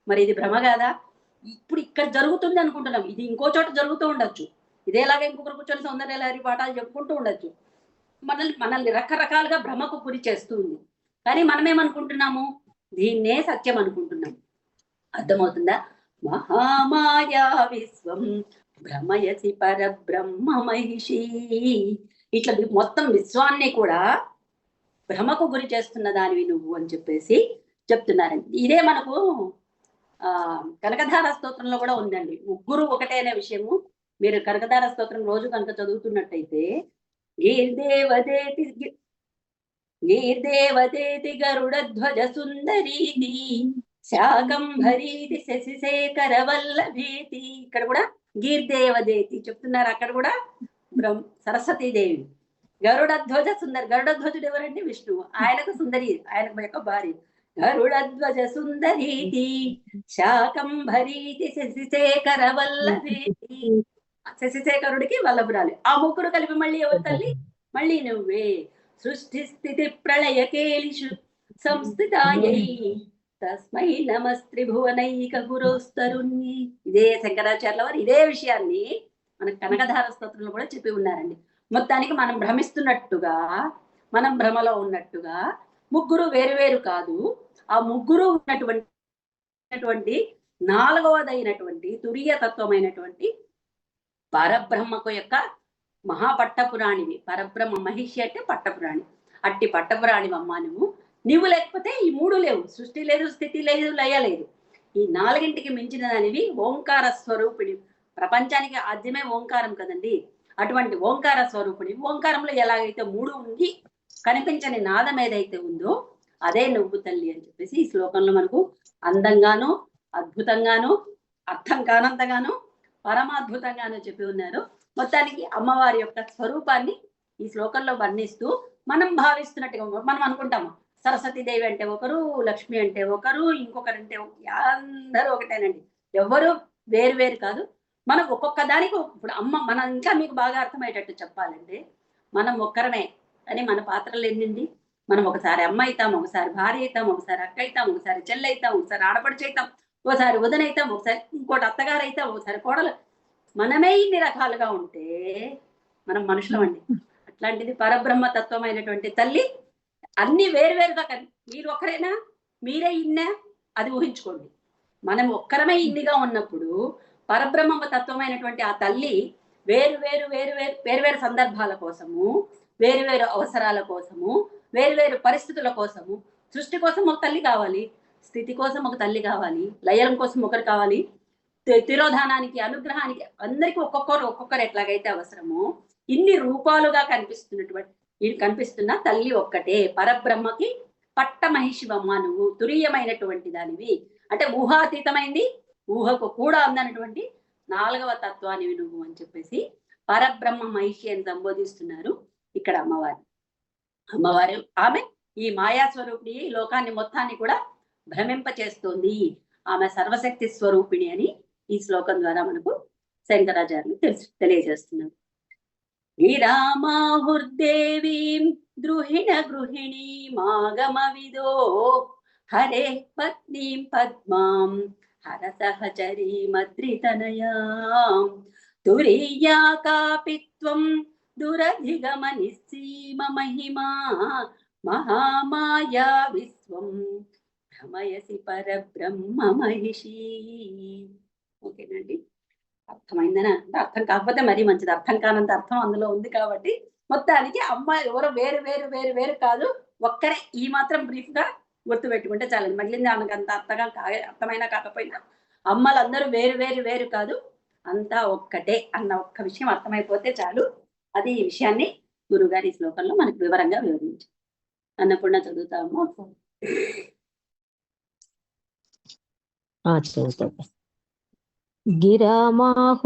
మరి ఇది భ్రమ కాదా? ఇప్పుడు ఇక్కడ జరుగుతుంది అనుకుంటున్నాం, ఇది ఇంకో చోట జరుగుతూ ఉండొచ్చు. ఇదేలాగా ఇంకొకరు కూర్చొని సౌందర్యలహరి పాఠాలు చెప్పుకుంటూ ఉండొచ్చు. మనల్ని రకరకాలుగా భ్రమకు గురి చేస్తుంది. కానీ మనమేమనుకుంటున్నాము, దీన్నే సత్యం అనుకుంటున్నాం. అర్థమవుతుందా? మహామాయా విశ్వం భ్రమయసి పరబ్రహ్మ మహిషి. ఇట్లా మొత్తం విశ్వాన్ని కూడా భ్రమకు గురి చేస్తున్న దానివి నువ్వు అని చెప్పేసి చెప్తున్నారండి. ఇదే మనకు కనకధార స్తోత్రంలో కూడా ఉందండి. ముగ్గురు ఒకటే అనే విషయము. మీరు కనకధార స్తోత్రం రోజు కనుక చదువుతున్నట్టయితే గీర్దేవదేతి గరుడధ్వజ సుందరీతి శాకంభరీతి శశిశేఖర వల్లభీతి. ఇక్కడ కూడా గీర్దేవదేతి చెప్తున్నారు. అక్కడ కూడా సరస్వతీదేవి. గరుడధ్వజ సుందరి. గరుడధ్వజుడు ఎవరండి? విష్ణువు. ఆయనకు సుందరి, ఆయనకు యొక్క భార్య. గరుడధ్వజ సుందరీతి శాకంభరీతి శశిశేఖర వల్లభీతి. శశిశేఖరుడికి వల్లభురాలి. ఆ ముగ్గురు కలిపి మళ్ళీ ఎవరు తల్లి? మళ్ళీ నువ్వే. సృష్టి స్థితి ప్రళయ కేలిషు సంస్థితాయై తస్మై నమస్త్రిభువనైక గురోస్తరుణ్ణి. ఇదే శంకరాచార్యుల వారు ఇదే విషయాన్ని మన కనకధార స్తోత్రంలో కూడా చెప్పి ఉన్నారండి. మొత్తానికి మనం భ్రమిస్తున్నట్టుగా, మనం భ్రమలో ఉన్నట్టుగా ముగ్గురు వేరు కాదు. ఆ ముగ్గురు ఉన్నటువంటి నాలుగవదైనటువంటి తురియ తత్వమైనటువంటి పరబ్రహ్మకు యొక్క మహాపట్టపురాణివి. పరబ్రహ్మ మహిషి అంటే పట్టపురాణి. అట్టి పట్టపురాణివమ్మా నువ్వు లేకపోతే ఈ మూడు లేవు. సృష్టి లేదు, స్థితి లేదు, లయ లేదు. ఈ నాలుగింటికి మించిన దానివి ఓంకార స్వరూపిణి. ప్రపంచానికి ఆద్యమే ఓంకారం కదండి. అటువంటి ఓంకార స్వరూపిణి. ఓంకారంలో ఎలాగైతే మూడు ఉంది, కనిపించని నాదం ఏదైతే ఉందో అదే నువ్వు తల్లి అని చెప్పేసి ఈ శ్లోకంలో మనకు అందంగాను, అద్భుతంగాను, అర్థం కానంతగాను, పరమాద్భుతంగాను చెప్పి ఉన్నారు. మొత్తానికి అమ్మవారి యొక్క స్వరూపాన్ని ఈ శ్లోకంలో వర్ణిస్తూ మనం భావిస్తున్నట్టుగా మనం అనుకుంటాము, సరస్వతీదేవి అంటే ఒకరు, లక్ష్మి అంటే ఒకరు, ఇంకొకరంటే అందరూ ఒకటేనండి. ఎవరు వేరు కాదు. మనం ఒక్కొక్క దానికి ఇప్పుడు అమ్మ మనం ఇంకా మీకు బాగా అర్థమయ్యేటట్టు చెప్పాలంటే మనం ఒక్కరమే అని మన పాత్రలు ఎన్నింది. మనం ఒకసారి అమ్మ అవుతాం, ఒకసారి భార్య అవుతాం, ఒకసారి అక్క అవుతాం, ఒకసారి చెల్లి అవుతాం, ఒకసారి ఆడపడిచి అవుతాం, ఒకసారి వదిన అవుతాం, ఒకసారి ఇంకోటి అత్తగారు అవుతాం, ఒకసారి కోడలు. మనమే ఇన్ని రకాలుగా ఉంటే మనం మనుషులం అండి. అట్లాంటిది పరబ్రహ్మ తత్వమైనటువంటి తల్లి అన్ని వేరుగా మీరు ఒక్కరైనా మీరే ఇన్నా అది ఊహించుకోండి. మనం ఒక్కరమే ఇన్నిగా ఉన్నప్పుడు పరబ్రహ్మ తత్వమైనటువంటి ఆ తల్లి వేరు సందర్భాల కోసము, వేరు అవసరాల కోసము, వేరు పరిస్థితుల కోసము, సృష్టి కోసం ఒక తల్లి కావాలి, స్థితి కోసం ఒక తల్లి కావాలి, లయం కోసం ఒకరు కావాలి, తిరోధానానికి, అనుగ్రహానికి అందరికీ ఒక్కొక్కరు ఎట్లాగైతే అవసరమో ఇన్ని రూపాలుగా కనిపిస్తున్న తల్లి ఒక్కటే. పరబ్రహ్మకి పట్ట మహిషివమ్మ నువ్వు, తురీయమైనటువంటి దానివి. అంటే ఊహాతీతమైంది, ఊహకు కూడా అందనటువంటి నాలుగవ తత్వానివి నువ్వు అని చెప్పేసి పరబ్రహ్మ మహిషి అని సంబోధిస్తున్నారు ఇక్కడ అమ్మవారు. ఆమె ఈ మాయాస్వరూపిణి లోకాన్ని మొత్తాన్ని కూడా భ్రమింపచేస్తోంది. ఆమె సర్వశక్తి స్వరూపిణి అని ఈ శ్లోకం ద్వారా మనకు శంకరాచార్యులు తెలియజేస్తున్నారు. గిరామాహుర్దేవీం ద్రుహిణ గృహిణీ మాగమ విదో హరే పత్నీం పద్మాం హర సహచరీ మద్రితనయాం తురీయా కాపిత్వం దురధిగమ నిస్సీమ మహిమా మహామాయా విశ్వం భ్రమయసి పరబ్రహ్మ మహిషి. ఓకేనండి, అర్థమైందని అంటే అర్థం కాకపోతే మరీ మంచిది. అర్థం కానంత అర్థం అందులో ఉంది కాబట్టి మొత్తానికి అమ్మ ఎవరో వేరు కాదు, ఒక్కరే. ఈ మాత్రం బ్రీఫ్ గా గుర్తు పెట్టుకుంటే చాలండి. మళ్ళీ ఆమెకు అంత అర్థమైనా కాకపోయినా అమ్మలందరూ వేరు కాదు, అంతా ఒక్కటే అన్న ఒక్క విషయం అర్థమైపోతే చాలు. అది ఈ విషయాన్ని గురుగారి శ్లోకంలో మనకు వివరంగా వివరించారు. అన్నపూర్ణ చదువుతాము. గిరామాహు